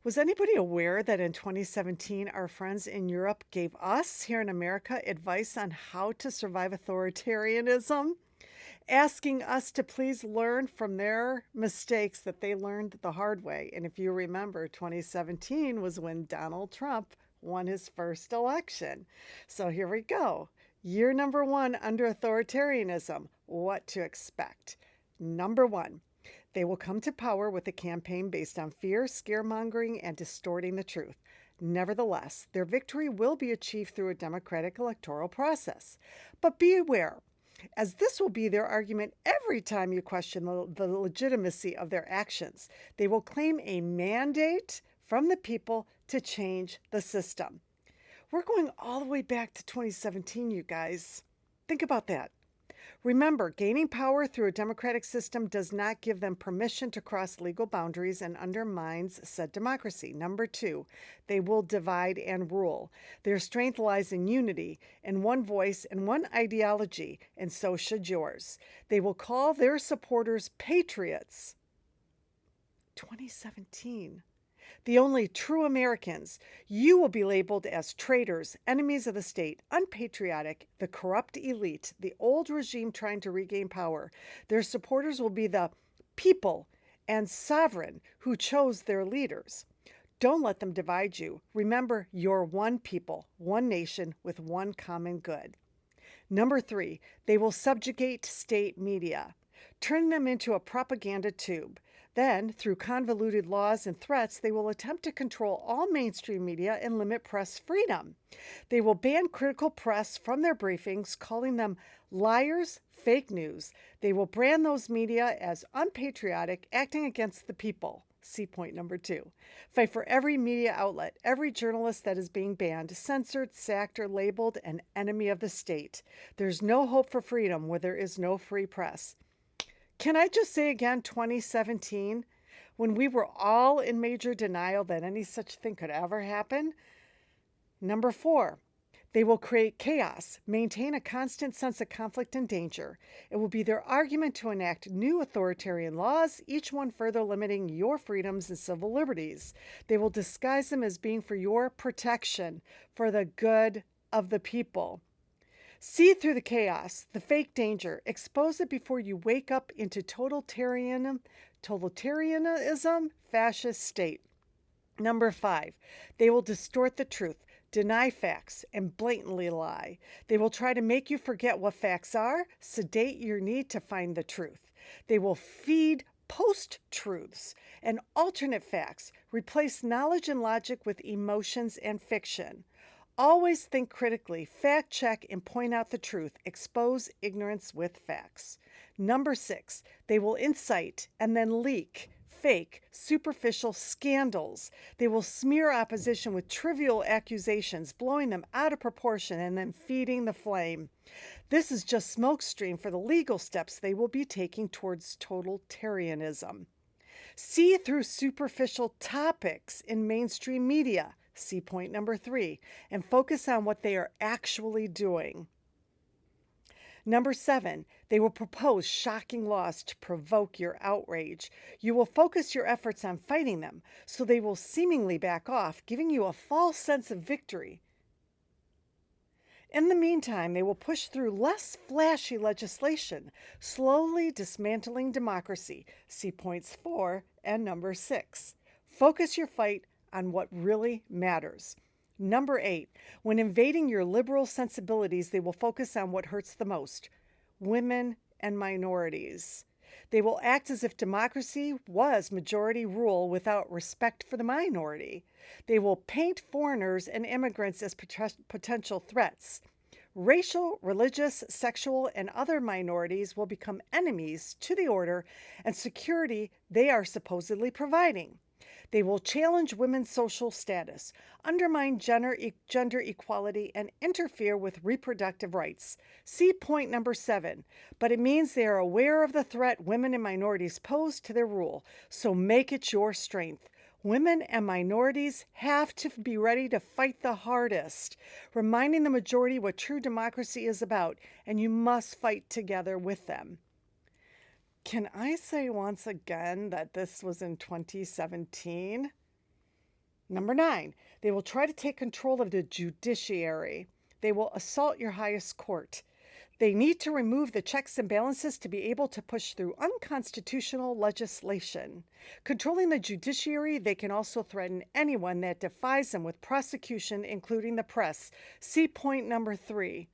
Was anybody aware that in 2017, our friends in Europe gave us here in America advice on how to survive authoritarianism, asking us to please learn from their mistakes that they learned the hard way? And if you remember, 2017 was when Donald Trump won his first election. So here we go. Year number one under authoritarianism. What to expect. Number one, they will come to power with a campaign based on fear, scaremongering, and distorting the truth. Nevertheless, their victory will be achieved through a democratic electoral process. But be aware, as this will be their argument every time you question the legitimacy of their actions. They will claim a mandate from the people to change the system. We're going all the way back to 2017, you guys. Think about that. Remember, gaining power through a democratic system does not give them permission to cross legal boundaries and undermines said democracy. Number two, they will divide and rule. Their strength lies in unity, in one voice and one ideology, and so should yours. They will call their supporters patriots. 2017. The only true Americans. You will be labeled as traitors, enemies of the state, unpatriotic, the corrupt elite, the old regime trying to regain power. Their supporters will be the people and sovereign who chose their leaders. Don't let them divide you. Remember, you're one people, one nation with one common good. Number three, they will subjugate state media, turn them into a propaganda tube. Then, through convoluted laws and threats, they will attempt to control all mainstream media and limit press freedom. They will ban critical press from their briefings, calling them liars, fake news. They will brand those media as unpatriotic, acting against the people. See point number two. Fight for every media outlet, every journalist that is being banned, censored, sacked, or labeled an enemy of the state. There's no hope for freedom where there is no free press. Can I just say again, 2017, when we were all in major denial that any such thing could ever happen? Number four, they will create chaos, maintain a constant sense of conflict and danger. It will be their argument to enact new authoritarian laws, each one further limiting your freedoms and civil liberties. They will disguise them as being for your protection, for the good of the people. See through the chaos, the fake danger, expose it before you wake up into totalitarianism, fascist state. Number five, they will distort the truth, deny facts, and blatantly lie. They will try to make you forget what facts are, sedate your need to find the truth. They will feed post-truths and alternate facts, replace knowledge and logic with emotions and fiction. Always think critically, fact check, and point out the truth. Expose ignorance with facts. Number six, they will incite and then leak fake, superficial scandals. They will smear opposition with trivial accusations, blowing them out of proportion and then feeding the flame. This is just smokescreen for the legal steps they will be taking towards totalitarianism. See through superficial topics in mainstream media. See point number three, and focus on what they are actually doing. Number seven, they will propose shocking laws to provoke your outrage. You will focus your efforts on fighting them, so they will seemingly back off, giving you a false sense of victory. In the meantime, they will push through less flashy legislation, slowly dismantling democracy. See points 4 and number 6. Focus your fight on what really matters. Number 8, when invading your liberal sensibilities, they will focus on what hurts the most: women and minorities. They will act as if democracy was majority rule without respect for the minority. They will paint foreigners and immigrants as potential threats. Racial, religious, sexual, and other minorities will become enemies to the order and security they are supposedly providing. They will challenge women's social status, undermine gender equality, and interfere with reproductive rights. See point number 7. But it means they are aware of the threat women and minorities pose to their rule, so make it your strength. Women and minorities have to be ready to fight the hardest, reminding the majority what true democracy is about, and you must fight together with them. Can I say once again that this was in 2017? Number 9, they will try to take control of the judiciary. They will assault your highest court. They need to remove the checks and balances to be able to push through unconstitutional legislation. Controlling the judiciary, they can also threaten anyone that defies them with prosecution, including the press. See point number 3.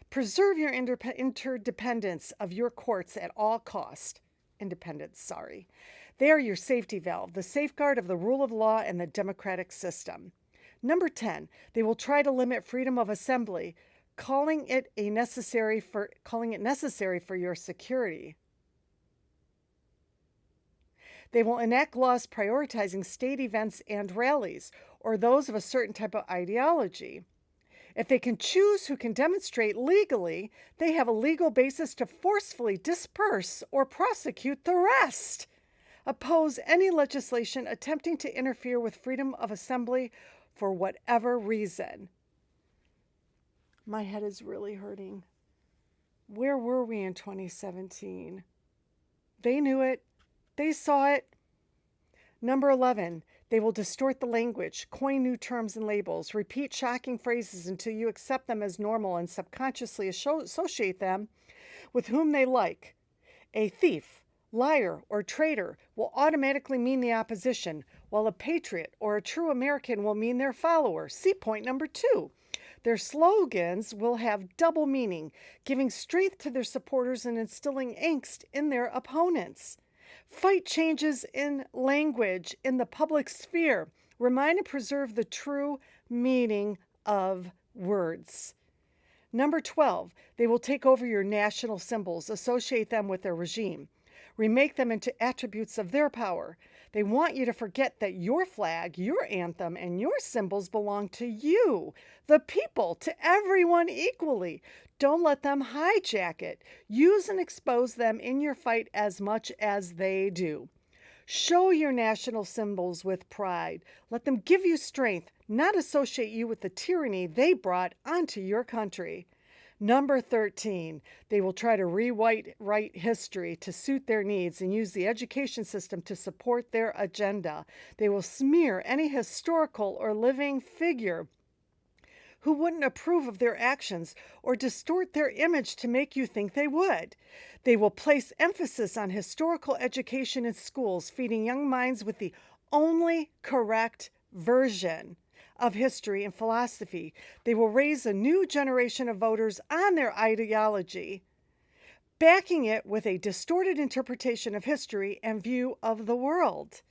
Preserve your interdependence of your courts at all cost. Independence, sorry. They are your safety valve, the safeguard of the rule of law and the democratic system. Number 10, they will try to limit freedom of assembly, calling it necessary for your security. They will enact laws prioritizing state events and rallies, or those of a certain type of ideology. If they can choose who can demonstrate legally, they have a legal basis to forcefully disperse or prosecute the rest. Oppose any legislation attempting to interfere with freedom of assembly for whatever reason. My head is really hurting. Where were we in 2017? They knew it. They saw it. Number 11, they will distort the language, coin new terms and labels, repeat shocking phrases until you accept them as normal and subconsciously associate them with whom they like. A thief, liar, or traitor will automatically mean the opposition, while a patriot or a true American will mean their follower. See point number 2. Their slogans will have double meaning, giving strength to their supporters and instilling angst in their opponents. Fight changes in language in the public sphere. Remind and preserve the true meaning of words. Number 12, they will take over your national symbols, associate them with their regime, remake them into attributes of their power. They want you to forget that your flag, your anthem, and your symbols belong to you, the people, to everyone equally. Don't let them hijack it. Use and expose them in your fight as much as they do. Show your national symbols with pride. Let them give you strength, not associate you with the tyranny they brought onto your country. Number 13, they will try to rewrite history to suit their needs and use the education system to support their agenda. They will smear any historical or living figure who wouldn't approve of their actions or distort their image to make you think they would. They will place emphasis on historical education in schools, feeding young minds with the only correct version of history and philosophy. They will raise a new generation of voters on their ideology, backing it with a distorted interpretation of history and view of the world.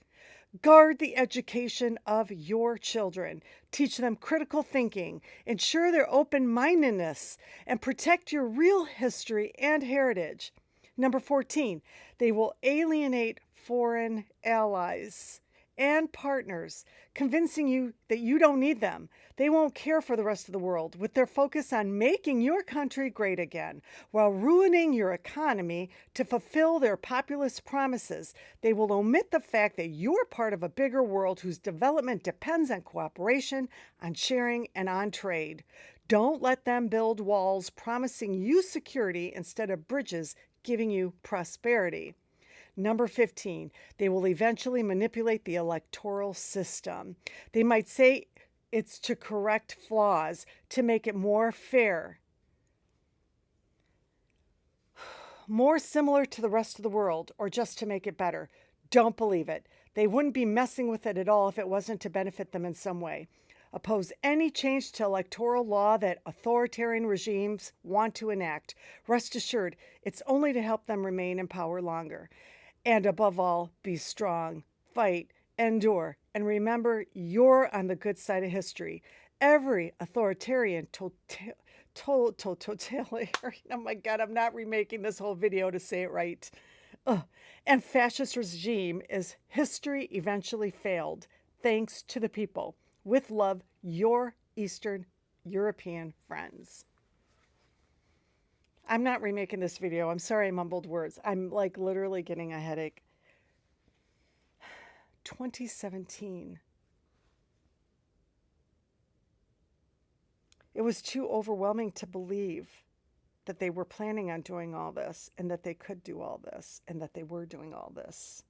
Guard the education of your children. Teach them critical thinking. Ensure their open-mindedness and protect your real history and heritage. Number 14, they will alienate foreign allies and partners, convincing you that you don't need them. They won't care for the rest of the world, with their focus on making your country great again, while ruining your economy to fulfill their populist promises. They will omit the fact that you're part of a bigger world whose development depends on cooperation, on sharing, and on trade. Don't let them build walls promising you security instead of bridges giving you prosperity. Number 15, they will eventually manipulate the electoral system. They might say it's to correct flaws, to make it more fair, more similar to the rest of the world, or just to make it better. Don't believe it. They wouldn't be messing with it at all if it wasn't to benefit them in some way. Oppose any change to electoral law that authoritarian regimes want to enact. Rest assured, it's only to help them remain in power longer. And above all, be strong, fight, endure, and remember you're on the good side of history. Every authoritarian, totalitarian, oh my God, I'm not remaking this whole video to say it right. And fascist regime is history eventually failed, thanks to the people. With love, your Eastern European friends. I'm not remaking this video. I'm sorry I mumbled words. I'm like literally getting a headache. 2017. It was too overwhelming to believe that they were planning on doing all this and that they could do all this and that they were doing all this.